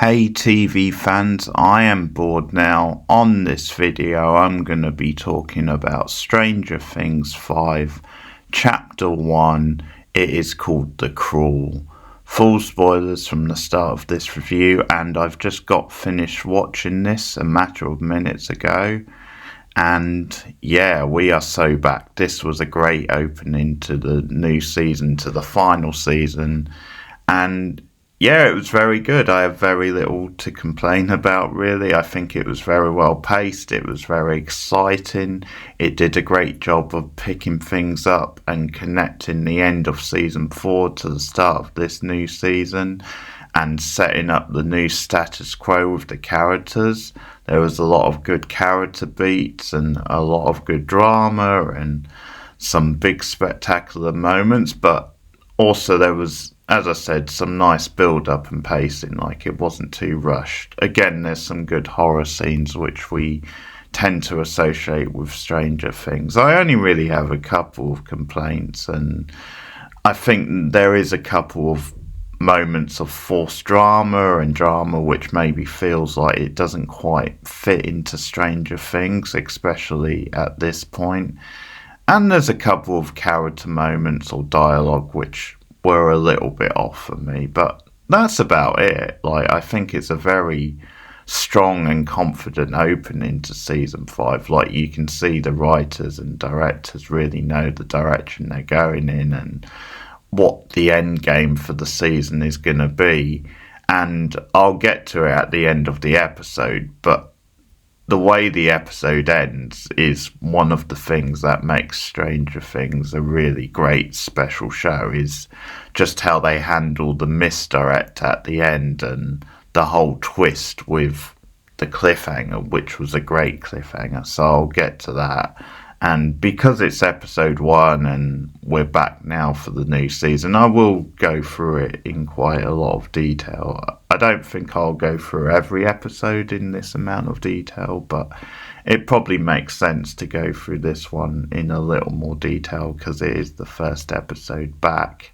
Hey TV fans, I am bored now. On this video I'm going to be talking about Stranger Things 5, Chapter 1. It is called The Crawl. Full spoilers from the start of this review, and I've just got finished watching this a matter of minutes ago. And yeah, we are so back. This was a great opening to the new season, to the final season. And yeah, it was very good. I have very little to complain about, really. I think it was very well paced. It was very exciting. It did a great job of picking things up and connecting the end of season 4 to the start of this new season and setting up the new status quo with the characters. There was a lot of good character beats and a lot of good drama and some big spectacular moments, but also there was, as I said, some nice build-up and pacing, like it wasn't too rushed. Again, there's some good horror scenes which we tend to associate with Stranger Things. I only really have a couple of complaints, and I think there is a couple of moments of forced drama and drama which maybe feels like it doesn't quite fit into Stranger Things, especially at this point. And there's a couple of character moments or dialogue which were a little bit off for me, but that's about it. Like, I think it's a very strong and confident opening to season 5. Like, you can see the writers and directors really know the direction they're going in and what the end game for the season is going to be. And I'll get to it at the end of the episode, but the way the episode ends is one of the things that makes Stranger Things a really great special show, is just how they handle the misdirect at the end and the whole twist with the cliffhanger, which was a great cliffhanger. So I'll get to that. And because it's episode 1 and we're back now for the new season, I will go through it in quite a lot of detail. I don't think I'll go through every episode in this amount of detail, but it probably makes sense to go through this one in a little more detail because it is the first episode back.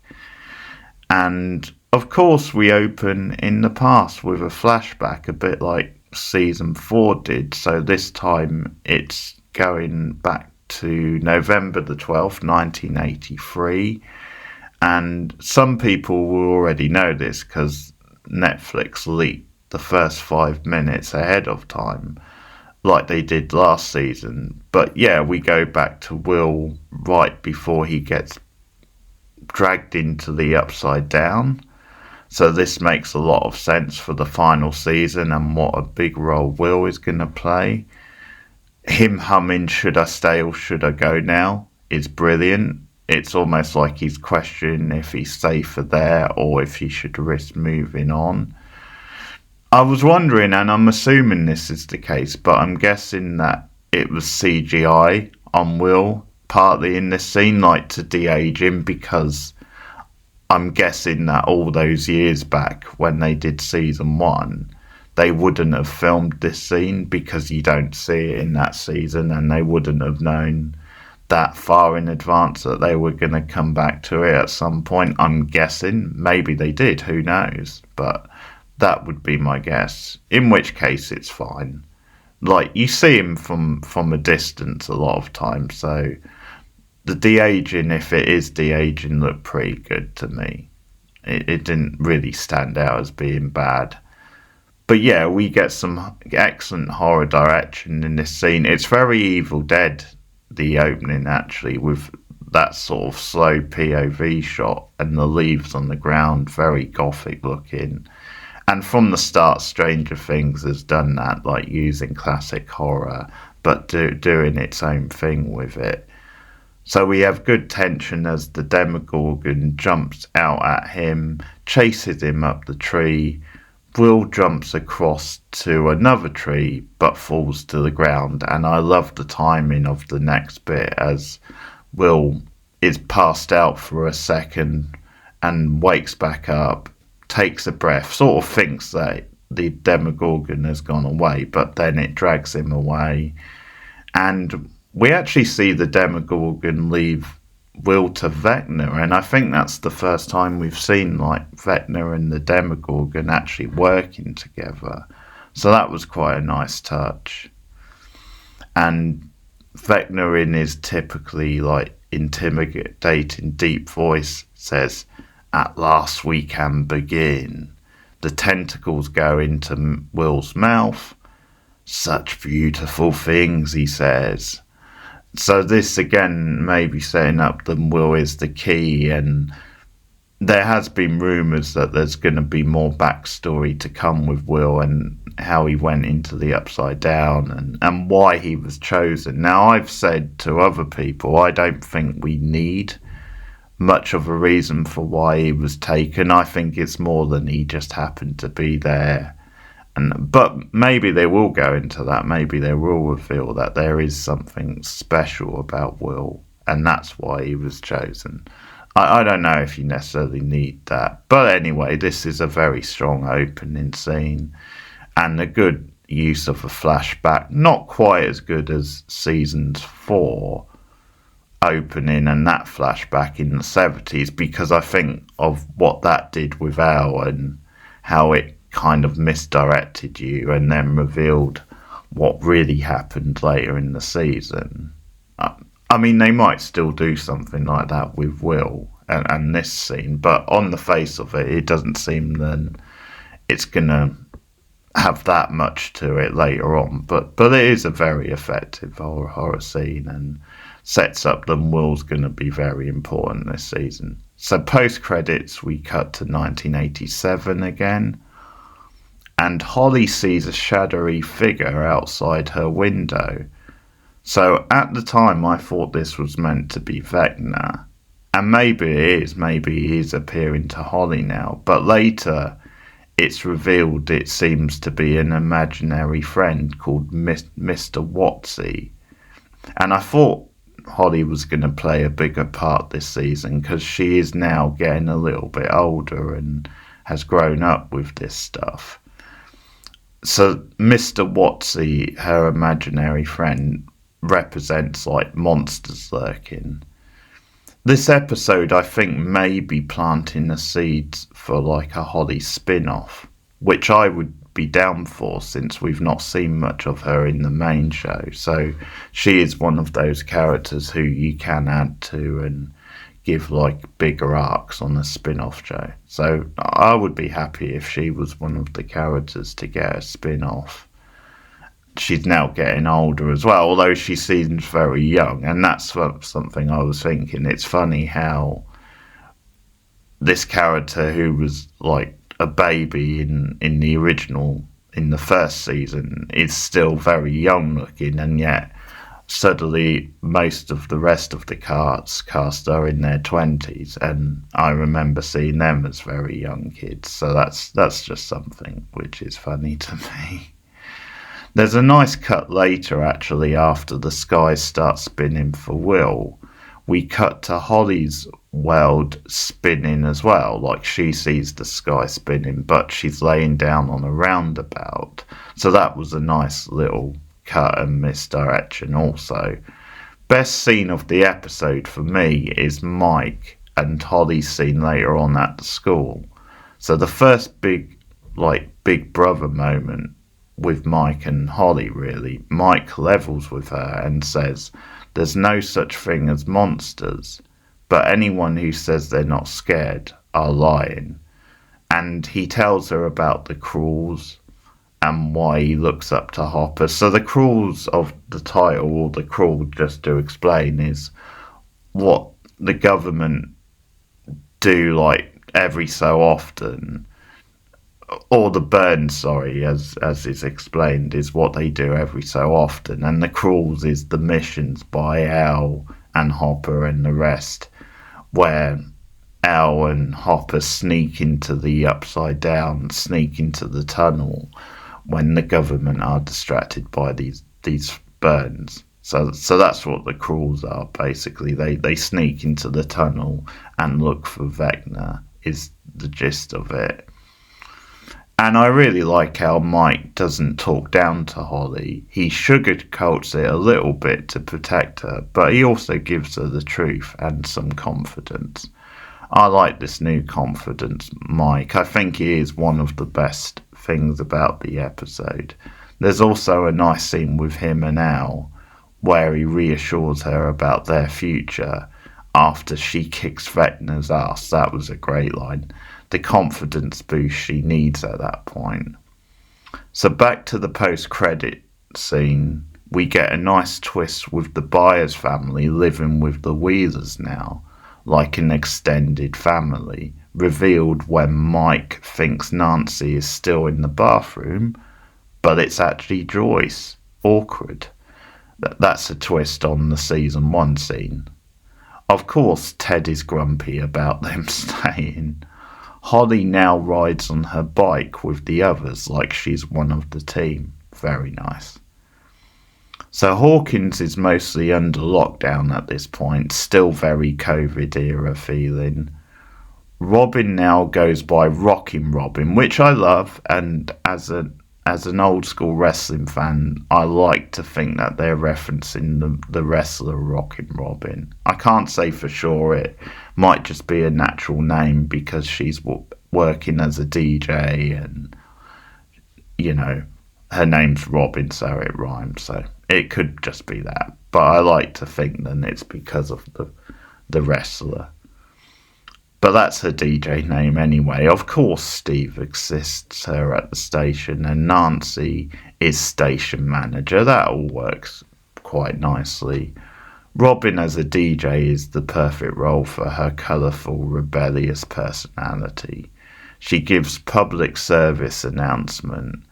And of course we open in the past with a flashback, a bit like season 4 did. So this time it's going back to November the 12th, 1983. And some people will already know this because Netflix leaked the first 5 minutes ahead of time, like they did last season. But yeah, we go back to Will right before he gets dragged into the Upside Down. So this makes a lot of sense for the final season and what a big role Will is going to play. Him humming "Should I Stay or Should I Go Now" is brilliant. It's almost like he's questioning if he's safer there or if he should risk moving on. I was wondering, and I'm assuming this is the case, but I'm guessing that it was CGI on Will, partly in this scene, like to de-age him, because I'm guessing that all those years back when they did season 1, they wouldn't have filmed this scene because you don't see it in that season, and they wouldn't have known that far in advance that they were going to come back to it at some point. I'm guessing. Maybe they did, who knows? But that would be my guess. In which case, it's fine. Like, you see him from a distance a lot of times, so the de-aging, if it is de-aging, looked pretty good to me. It didn't really stand out as being bad. But yeah, we get some excellent horror direction in this scene. It's very Evil Dead, the opening, actually, with that sort of slow POV shot and the leaves on the ground, very gothic looking. And from the start, Stranger Things has done that, like using classic horror, but doing its own thing with it. So we have good tension as the Demogorgon jumps out at him, chases him up the tree. Will jumps across to another tree but falls to the ground, and I love the timing of the next bit as Will is passed out for a second and wakes back up, takes a breath, sort of thinks that the Demogorgon has gone away, but then it drags him away, and we actually see the Demogorgon leave Will to Vecna, and I think that's the first time we've seen like Vecna and the Demogorgon actually working together. So that was quite a nice touch. And Vecna, in his typically like intimidating deep voice, says, "At last we can begin." The tentacles go into Will's mouth. "Such beautiful things," he says. So this again maybe setting up that Will is the key, and there has been rumours that there's going to be more backstory to come with Will and how he went into the Upside Down and why he was chosen. Now, I've said to other people, I don't think we need much of a reason for why he was taken. I think it's more than he just happened to be there. But maybe they will go into that. Maybe they will reveal that there is something special about Will, and that's why he was chosen. I don't know if you necessarily need that. But anyway, this is a very strong opening scene and a good use of a flashback. Not quite as good as Seasons 4 opening and that flashback in the 70s, because I think of what that did with Al and how it kind of misdirected you and then revealed what really happened later in the season. I mean, they might still do something like that with Will and this scene, but on the face of it, it doesn't seem that it's going to have that much to it later on. But it is a very effective horror scene and sets up that Will's going to be very important this season. So post-credits, we cut to 1987 again, and Holly sees a shadowy figure outside her window. So at the time I thought this was meant to be Vecna, and maybe it is, maybe he is appearing to Holly now, but later it's revealed it seems to be an imaginary friend called Mr. Watsy. And I thought Holly was going to play a bigger part this season because she is now getting a little bit older and has grown up with this stuff. So Mr. Watsy, her imaginary friend, represents like monsters lurking. This episode, I think, may be planting the seeds for like a Holly spin-off, which I would be down for since we've not seen much of her in the main show. So she is one of those characters who you can add to and give like bigger arcs on a spin-off show. So I would be happy if she was one of the characters to get a spin-off. She's now getting older as well, although she seems very young, and that's something I was thinking. It's funny how this character who was like a baby in the original, in the first season, is still very young looking, and yet suddenly most of the rest of the cast are in their 20s, and I remember seeing them as very young kids. So that's just something which is funny to me. There's a nice cut later, actually, after the sky starts spinning for Will. We cut to Holly's world spinning as well, like she sees the sky spinning, but she's laying down on a roundabout. So that was a nice little cut and misdirection also. Best scene of the episode for me is Mike and Holly's scene later on at the school. So the first big brother moment with Mike and Holly, really. Mike levels with her and says there's no such thing as monsters, but anyone who says they're not scared are lying. And he tells her about the Crawls and why he looks up to Hopper. So the Crawls of the title, or the Crawl, just to explain, is what the government do like every so often, or the burn, sorry, as is explained, is what they do every so often, and the Crawls is the missions by Al and Hopper and the rest, where Al and Hopper sneak into the Upside Down, sneak into the tunnel when the government are distracted by these burns. So that's what the Crawls are, basically. They sneak into the tunnel and look for Vecna, is the gist of it. And I really like how Mike doesn't talk down to Holly. He sugarcoats it a little bit to protect her, but he also gives her the truth and some confidence. I like this new confidence, Mike. I think he is one of the best things about the episode. There's also a nice scene with him and Al where he reassures her about their future after she kicks Vecna's ass. That was a great line. The confidence boost she needs at that point. So back to the post-credit scene, we get a nice twist with the Byers family living with the Wheelers now, like an extended family, revealed when Mike thinks Nancy is still in the bathroom, but it's actually Joyce. Awkward. That's a twist on the season 1 scene. Of course, Ted is grumpy about them staying. Holly now rides on her bike with the others like she's one of the team. Very nice. So Hawkins is mostly under lockdown at this point, still very COVID era feeling. Robin now goes by Rockin' Robin, which I love, and as an old school wrestling fan, I like to think that they're referencing the wrestler Rockin' Robin. I can't say for sure, it might just be a natural name because she's working as a DJ and, you know, her name's Robin, so it rhymes, so it could just be that. But I like to think that it's because of the wrestler. But that's her DJ name anyway. Of course, Steve assists her at the station, and Nancy is station manager. That all works quite nicely. Robin as a DJ is the perfect role for her colourful, rebellious personality. She gives public service announcement,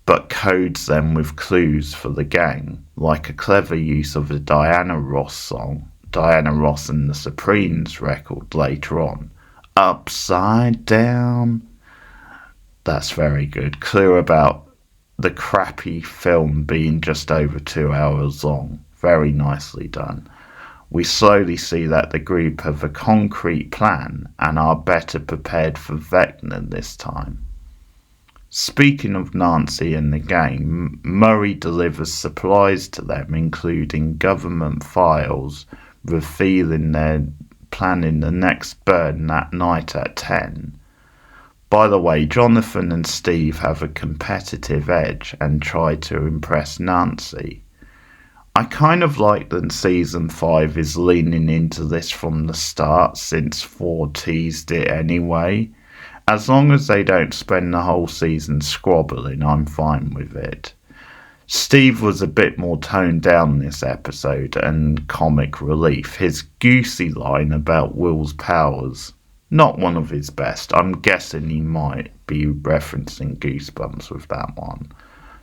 but codes them with clues for the gang, like a clever use of a Diana Ross song, Diana Ross and the Supremes record later on. Upside Down. That's very good. Clear about the crappy film being just over 2 hours long. Very nicely done. We slowly see that the group have a concrete plan and are better prepared for Vecna this time. Speaking of Nancy and the gang, Murray delivers supplies to them, including government files, revealing they're planning the next burn that night at 10. By the way, Jonathan and Steve have a competitive edge and try to impress Nancy. I kind of like that season 5 is leaning into this from the start, since 4 teased it anyway. As long as they don't spend the whole season squabbling, I'm fine with it. Steve was a bit more toned down this episode and comic relief. His goosey line about Will's powers, not one of his best. I'm guessing he might be referencing Goosebumps with that one.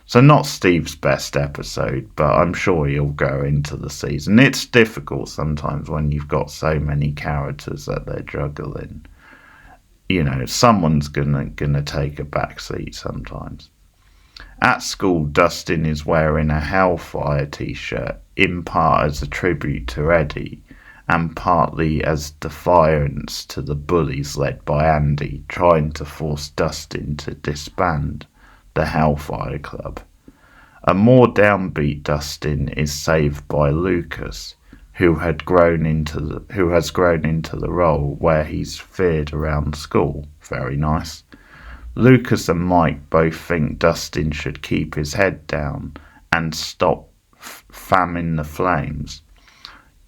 So not Steve's best episode, but I'm sure he'll go into the season. It's difficult sometimes when you've got so many characters that they're juggling. You know, someone's gonna take a back seat sometimes. At school, Dustin is wearing a Hellfire t-shirt, in part as a tribute to Eddie, and partly as defiance to the bullies led by Andy, trying to force Dustin to disband the Hellfire Club. A more downbeat Dustin is saved by Lucas, who has grown into the role where he's feared around school. Very nice. Lucas and Mike both think Dustin should keep his head down and stop fanning the flames.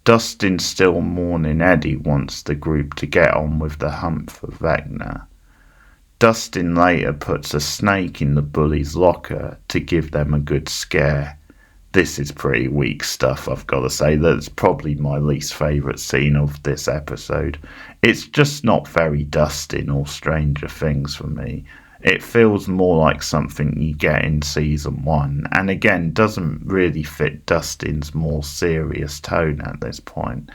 Dustin, still mourning Eddie, wants the group to get on with the hunt for Vecna. Dustin later puts a snake in the bully's locker to give them a good scare. This is pretty weak stuff, I've got to say. That's probably my least favourite scene of this episode. It's just not very Dustin or Stranger Things for me. It feels more like something you get in season 1, and again doesn't really fit Dustin's more serious tone at this point.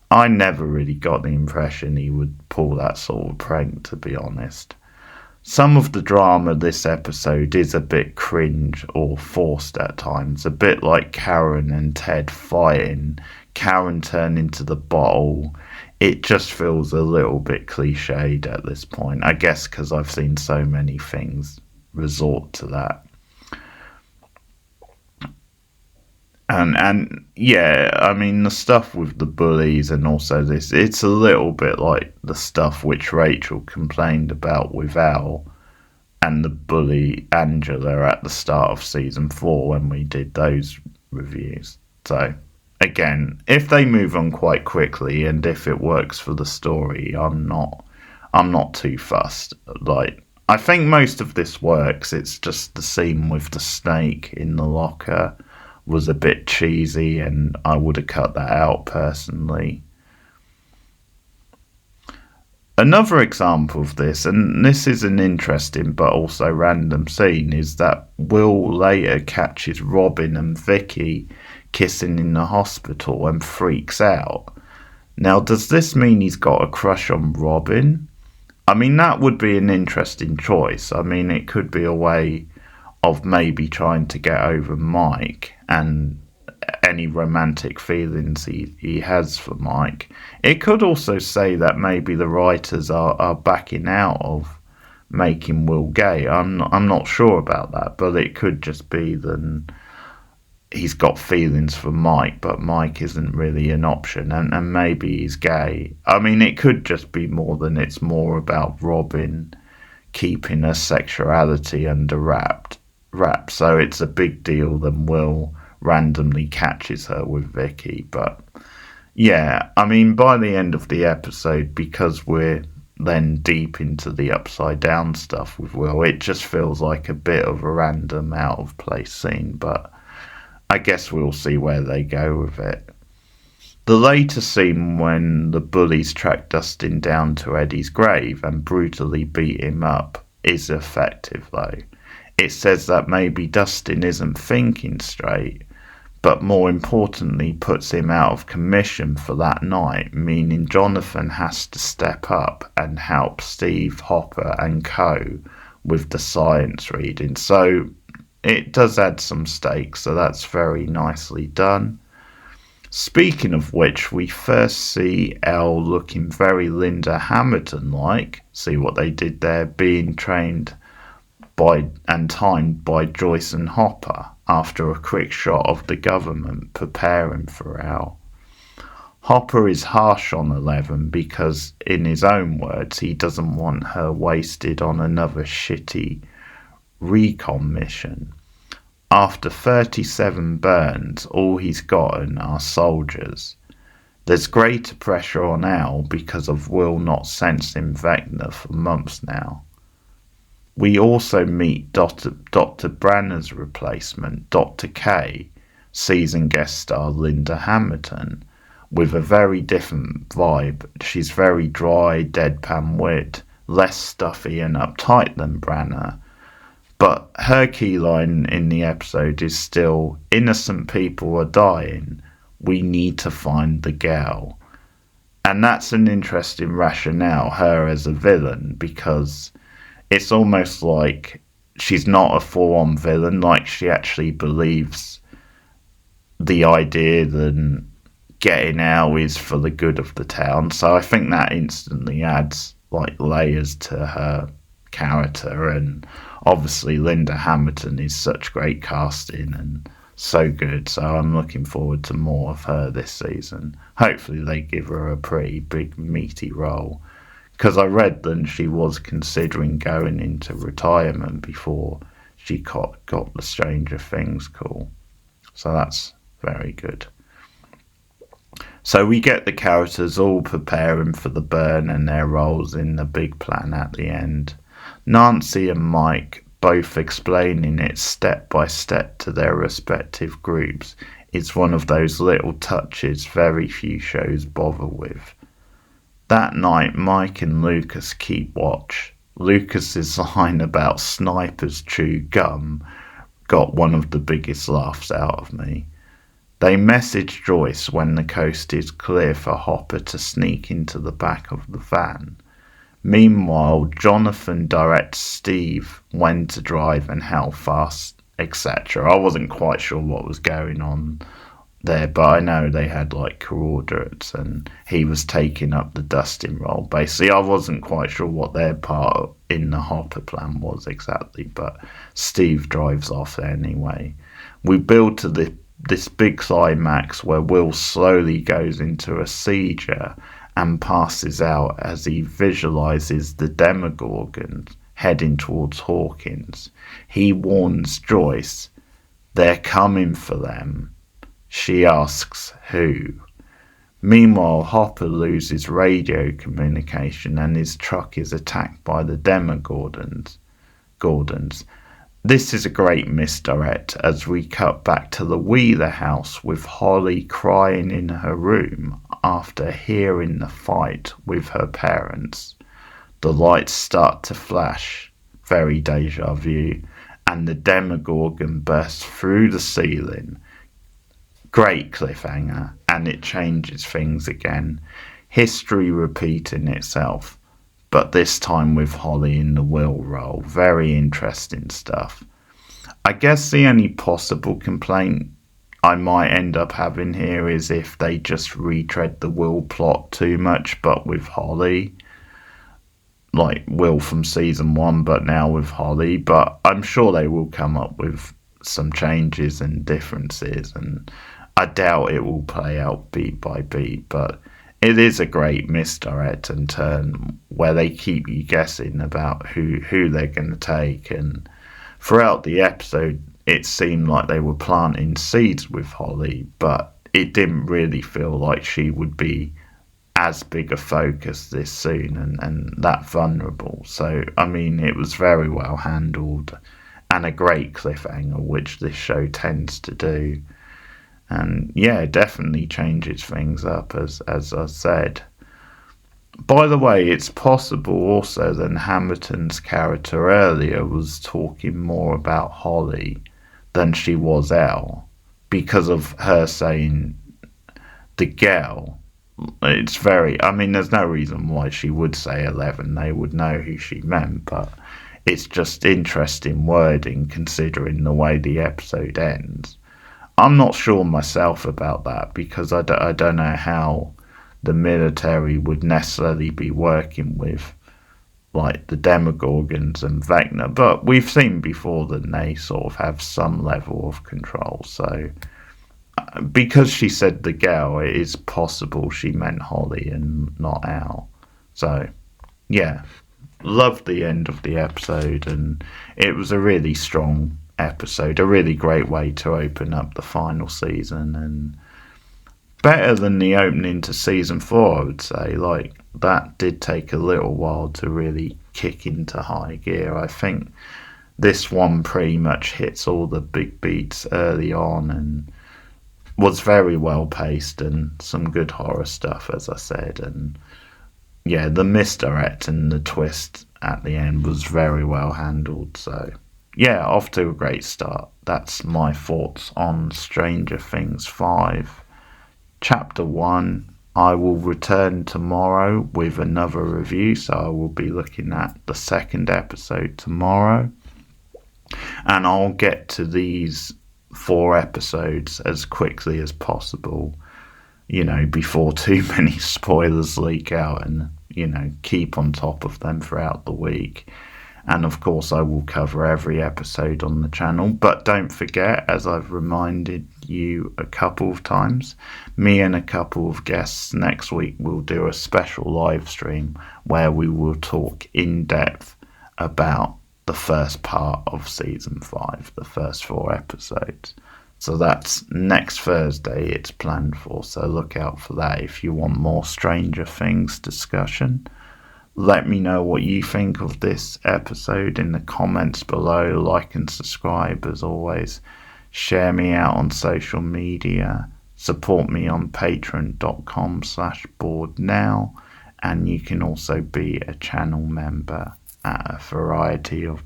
I never really got the impression he would pull that sort of prank, to be honest. Some of the drama this episode is a bit cringe or forced at times, a bit like Karen and Ted fighting, Karen turning to the bottle. It just feels a little bit cliched at this point, I guess because I've seen so many things resort to that. And yeah, I mean, the stuff with the bullies and also this, it's a little bit like the stuff which Rachel complained about with Al and the bully Angela at the start of season 4 when we did those reviews. So again, if they move on quite quickly and if it works for the story, I'm not too fussed. Like, I think most of this works. It's just the scene with the snake in the locker was a bit cheesy, and I would have cut that out personally. Another example of this, and this is an interesting but also random scene, is that Will later catches Robin and Vicky kissing in the hospital and freaks out. Now, does this mean he's got a crush on Robin? I mean, that would be an interesting choice. I mean, it could be a way of maybe trying to get over Mike and any romantic feelings he has for Mike. It could also say that maybe the writers are backing out of making Will gay. I'm not sure about that, but it could just be that he's got feelings for Mike, but Mike isn't really an option, and maybe he's gay. I mean, it could just be more than it's more about Robin keeping her sexuality under wraps. So it's a big deal than Will randomly catches her with Vicky. But yeah, I mean, by the end of the episode, because we're then deep into the upside down stuff with Will, it just feels like a bit of a random out of place scene, but I guess we'll see where they go with it. The later scene when the bullies track Dustin down to Eddie's grave and brutally beat him up is effective though. It says that maybe Dustin isn't thinking straight, but more importantly puts him out of commission for that night, meaning Jonathan has to step up and help Steve, Hopper and co with the science reading. So it does add some stakes, so that's very nicely done. Speaking of which, we first see Elle looking very Linda Hamilton-like, see what they did there, being trained by and timed by Joyce and Hopper after a quick shot of the government preparing for Elle. Hopper is harsh on Eleven because, in his own words, he doesn't want her wasted on another shitty recon mission. After 37 burns, all he's gotten are soldiers. There's greater pressure on Elle because of Will not sensing Vecna for months now. We also meet Dr. Branner's replacement, Dr. K, season guest star Linda Hamilton, with a very different vibe. She's very dry, deadpan wit, less stuffy and uptight than Branner. But her key line in the episode is still, innocent people are dying, we need to find the girl. And that's an interesting rationale, her as a villain, because it's almost like she's not a full-on villain, like she actually believes the idea that getting out is for the good of the town. So I think that instantly adds like layers to her character, and obviously Linda Hamilton is such great casting and so good, so I'm looking forward to more of her this season. Hopefully they give her a pretty big meaty role, because I read that she was considering going into retirement before she got the Stranger Things call. So that's very good. So we get the characters all preparing for the burn and their roles in the big plan at the end. Nancy and Mike both explaining it step by step to their respective groups is one of those little touches very few shows bother with. That night, Mike and Lucas keep watch. Lucas's line about snipers chew gum got one of the biggest laughs out of me. They message Joyce when the coast is clear for Hopper to sneak into the back of the van. Meanwhile, Jonathan directs Steve when to drive and how fast, etc. I wasn't quite sure what was going on there, but I know they had like coordinates and he was taking up the dusting role. Basically, I wasn't quite sure what their part in the Hopper plan was exactly, but Steve drives off anyway. We build to this big climax where Will slowly goes into a seizure and passes out as he visualizes the Demogorgons heading towards Hawkins. He warns Joyce, they're coming for them. She asks who. Meanwhile, Hopper loses radio communication and his truck is attacked by the Demogorgons. This is a great misdirect as we cut back to the Wheeler house with Holly crying in her room after hearing the fight with her parents. The lights start to flash, very deja vu, and the Demogorgon bursts through the ceiling. Great cliffhanger, and it changes things again. History repeating itself, but this time with Holly in the Will role. Very interesting stuff. I guess the only possible complaint I might end up having here is if they just retread the Will plot too much, but with Holly. Like Will from season 1, but now with Holly. But I'm sure they will come up with some changes and differences, and I doubt it will play out beat by beat, but it is a great misdirect and turn where they keep you guessing about who they're going to take. And throughout the episode, it seemed like they were planting seeds with Holly, but it didn't really feel like she would be as big a focus this soon and that vulnerable. So, I mean, it was very well handled and a great cliffhanger, which this show tends to do. And yeah, it definitely changes things up, as I said. By the way, it's possible also that Hamilton's character earlier was talking more about Holly than she was Elle, because of her saying the girl. It's very, I mean, there's no reason why she would say 11. They would know who she meant, but it's just interesting wording considering the way the episode ends. I'm not sure myself about that because I don't know how the military would necessarily be working with like the Demogorgons and Vecna, but we've seen before that they sort of have some level of control. So because she said the girl, it is possible she meant Holly and not Al. So yeah, loved the end of the episode, and it was a really strong episode, a really great way to open up the final season, and better than the opening to season 4, I would say. Like, that did take a little while to really kick into high gear. I think this one pretty much hits all the big beats early on and was very well paced and some good horror stuff, as I said. And yeah, the misdirect and the twist at the end was very well handled. So yeah, off to a great start. That's my thoughts on Stranger Things 5. Chapter 1. I will return tomorrow with another review, so I will be looking at the second episode tomorrow. And I'll get to these 4 episodes as quickly as possible, you know, before too many spoilers leak out, and, you know, keep on top of them throughout the week. And of course I will cover every episode on the channel, but don't forget, as I've reminded you a couple of times, me and a couple of guests next week will do a special live stream where we will talk in depth about the first part of season 5, the first 4 episodes. So that's next Thursday it's planned for, so look out for that if you want more Stranger Things discussion. Let me know what you think of this episode in the comments below. Like and subscribe as always. Share me out on social media. Support me on patreon.com/borednow. And you can also be a channel member at a variety of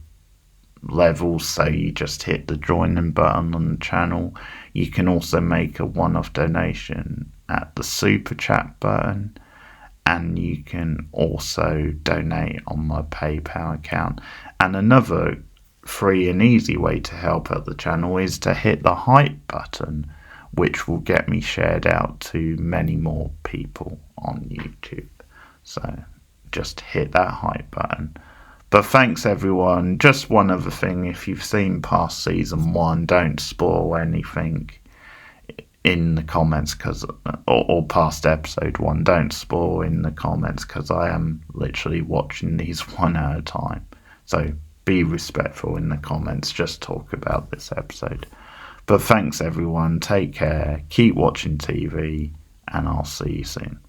levels. So you just hit the join button on the channel. You can also make a one-off donation at the super chat button. And you can also donate on my PayPal account. And another free and easy way to help out the channel is to hit the hype button, which will get me shared out to many more people on YouTube. So just hit that hype button. But thanks everyone. Just one other thing, if you've seen past season 1, don't spoil anything in the comments, or past episode 1, don't spoil in the comments, because I am literally watching these one at a time. So be respectful in the comments, just talk about this episode. But thanks everyone, take care, keep watching TV, and I'll see you soon.